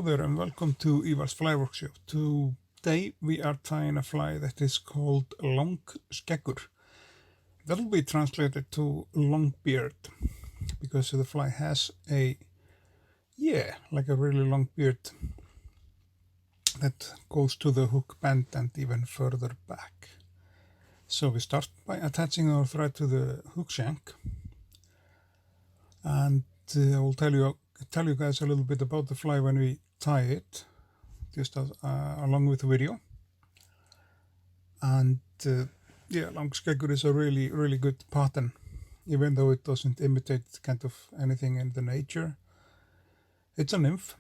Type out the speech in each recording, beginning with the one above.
there and welcome to Ívar's Fly Workshop. Today we are tying a fly that is called Langskeggur. That will be translated to long beard because the fly has a really long beard that goes to the hook bend and even further back. So we start by attaching our thread to the hook shank, and I will tell you guys a little bit about the fly when we tie it, just along with the video. And Langskeggur is a really good pattern, even though it doesn't imitate kind of anything in the nature. It's a nymph,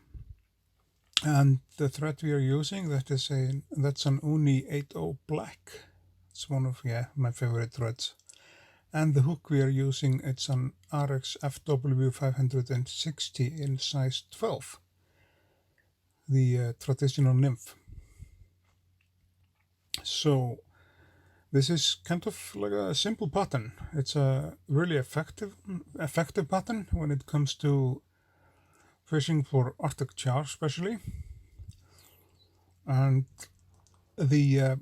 and the thread we are using, that's an Uni 80 black. It's one of my favorite threads. And the hook we are using, it's an Ahrex FW 560 in size 12, the traditional nymph. So this is kind of like a simple pattern. It's a really effective pattern when it comes to fishing for Arctic char especially. And the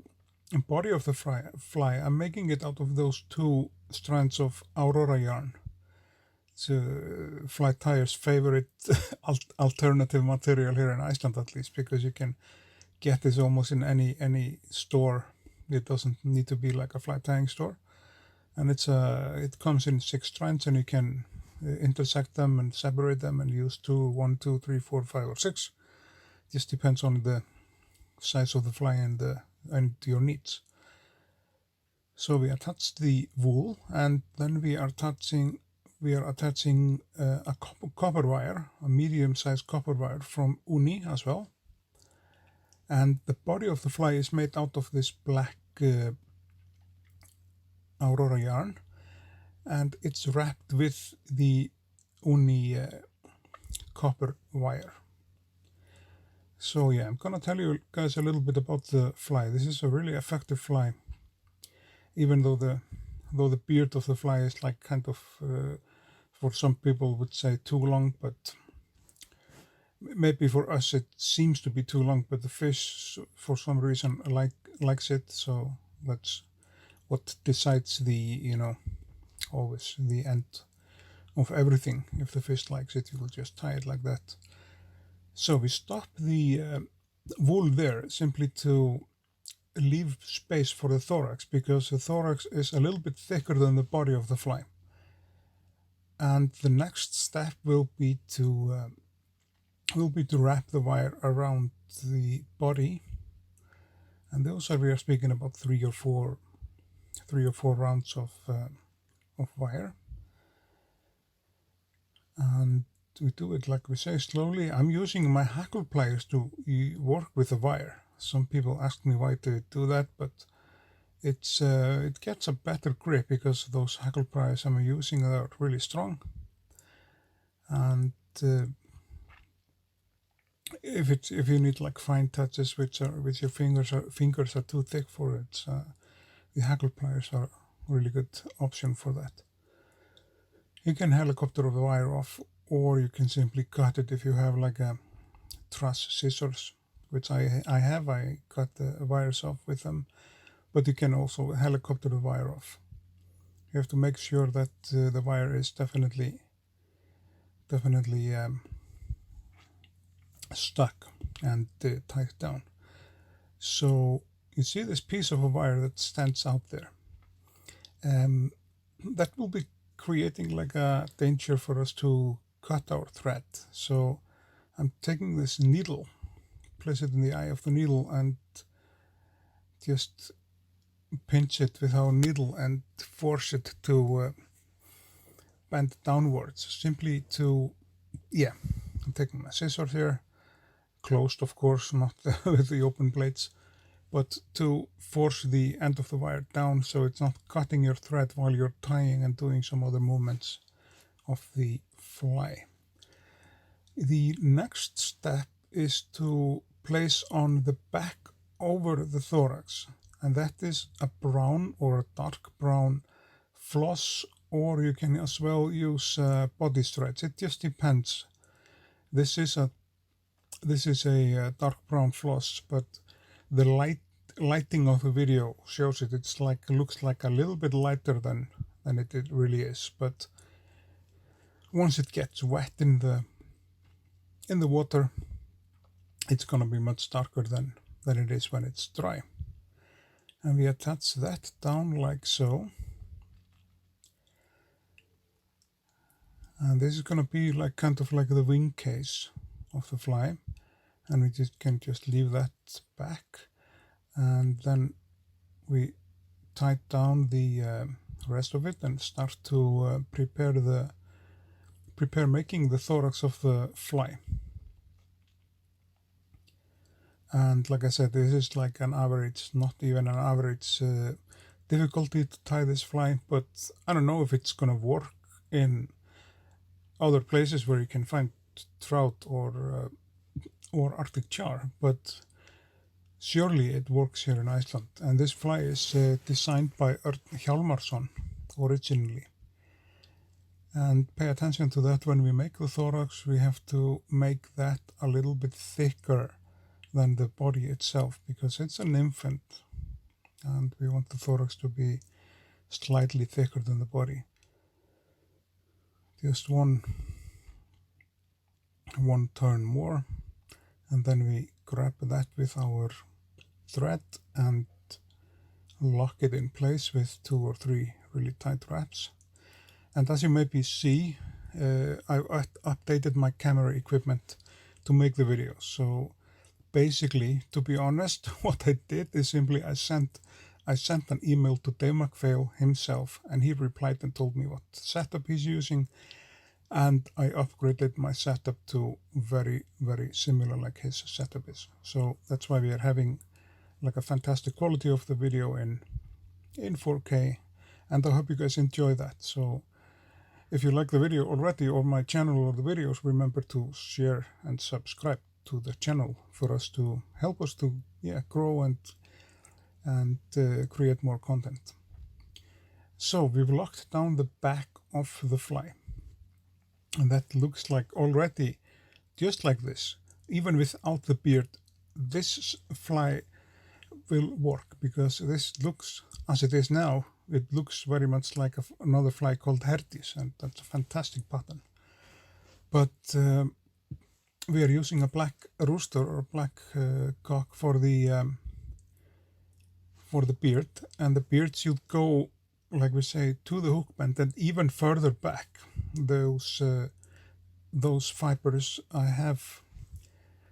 body of the fly, I'm making it out of those two strands of aurora yarn. It's flytyers' favorite alternative material here in Iceland, at least, because you can get this almost in any store. It doesn't need to be like a fly tying store, and it comes in 6 strands, and you can intersect them and separate them and use 1, 2, 3, 4, 5, or 6. Just depends on the size of the fly and your needs. So we attach the wool, and then we are attaching a copper wire, a medium-sized copper wire from Uni as well. And the body of the fly is made out of this black aurora yarn, and it's wrapped with the Uni copper wire. So I'm gonna tell you guys a little bit about the fly. This is a really effective fly, even though the beard of the fly is like kind of, for some people would say too long, but maybe for us it seems to be too long, but the fish for some reason likes it, so that's what decides always the end of everything. If the fish likes it, you will just tie it like that. So we stop the wool there simply to leave space for the thorax, because the thorax is a little bit thicker than the body of the fly. And the next step will be to wrap the wire around the body, and also we are speaking about 3 or 4 rounds of wire. And we do it, like we say, slowly. I'm using my hackle pliers to work with the wire. Some people ask me why to do that, but it gets a better grip because those hackle pliers I'm using are really strong. And if you need like fine touches with your fingers are too thick for it, the hackle pliers are a really good option for that. You can helicopter the wire off, or you can simply cut it if you have like a truss scissors, which I have. I cut the wires off with them, but you can also helicopter the wire off. You have to make sure that the wire is definitely stuck and tied down. So you see this piece of a wire that stands out there. That will be creating like a danger for us to cut our thread. So I'm taking this needle, place it in the eye of the needle, and just pinch it with our needle and force it to bend downwards. Simply to, I'm taking my scissors here, closed of course, not with the open blades, but to force the end of the wire down so it's not cutting your thread while you're tying and doing some other movements of the fly. The next step is to place on the back over the thorax, and that is a brown or a dark brown floss, or you can as well use body stretch. It just depends. This is a This is a dark brown floss, but the lighting of the video shows it. It's like, looks like a little bit lighter than it really is. But once it gets wet in the water, it's gonna be much darker than it is when it's dry. And we attach that down like so. And this is gonna be like kind of like the wing case of the fly. And we can just leave that back. And then we tie down the rest of it and start to prepare making the thorax of the fly. And like I said, this is like an average, not even an average difficulty to tie this fly, but I don't know if it's gonna work in other places where you can find trout or Arctic char, but surely it works here in Iceland. And this fly is designed by Örn Hjálmarsson originally. And pay attention to that when we make the thorax. We have to make that a little bit thicker than the body itself, because it's an infant and we want the thorax to be slightly thicker than the body. Just one turn more, and then we grab that with our thread and lock it in place with 2 or 3 really tight wraps. And as you maybe see, I updated my camera equipment to make the video. So basically, to be honest, what I did is simply I sent an email to Dave McPhail himself, and he replied and told me what setup he's using, and I upgraded my setup to very, very similar like his setup is. So that's why we are having like a fantastic quality of the video in 4K, and I hope you guys enjoy that. So if you like the video already, or my channel or the videos, remember to share and subscribe to the channel for us to help us to grow and create more content. So we've locked down the back of the fly, and that looks like already just like this. Even without the beard, this fly will work, because this looks, as it is now, it looks very much like another fly called Herdis, and that's a fantastic pattern. But we are using a black rooster or black cock for the beard, and the beard should go, like we say, to the hook bend and even further back. Those fibers I have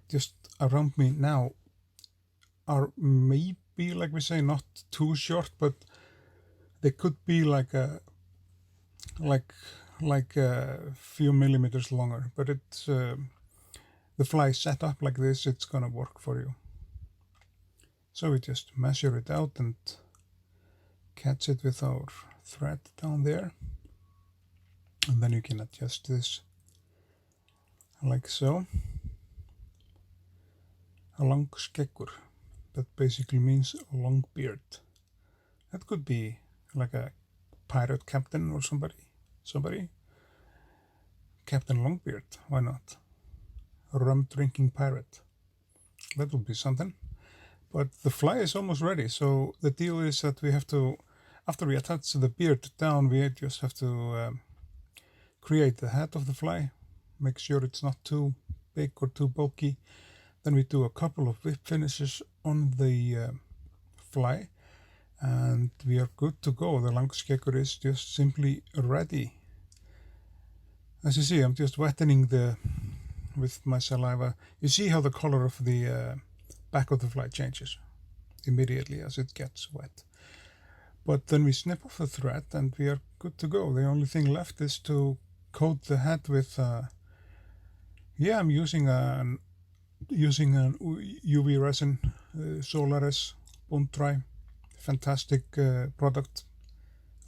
just around me now are maybe, like we say, not too short, but they could be like a few millimeters longer. But it's the fly set up like this, it's gonna work for you. So we just measure it out and catch it with our thread down there, and then you can adjust this like so. A Langskeggur, that basically means a long beard. That could be like a pirate captain or somebody. Captain Longbeard, why not? A rum drinking pirate. That would be something. But the fly is almost ready. So the deal is that we have to, after we attach the beard down, we just have to create the head of the fly. Make sure it's not too big or too bulky. Then we do a couple of whip finishes on the fly, and we are good to go. The Langskeggur is just simply ready. As you see, I'm just wetting with my saliva. You see how the color of the back of the fly changes immediately as it gets wet. But then we snip off the thread and we are good to go. The only thing left is to coat the head with I'm using an UV resin, Solaris Bone Dry. Fantastic product.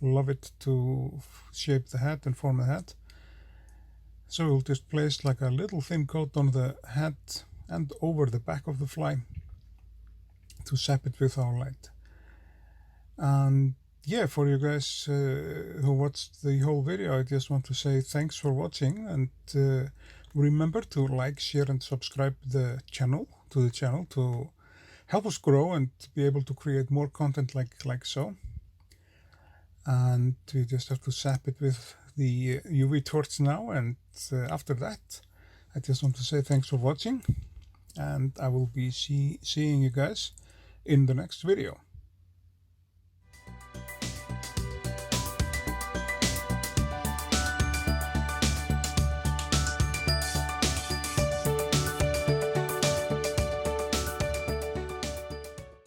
Love it to shape the head and form the head. So we'll just place like a little thin coat on the head and over the back of the fly to sap it with our light. And yeah, for you guys who watched the whole video, I just want to say thanks for watching, and remember to like, share, and subscribe to the channel to help us grow and be able to create more content like so. And we just have to zap it with the UV torch now, and after that I just want to say thanks for watching, and I will be seeing you guys in the next video.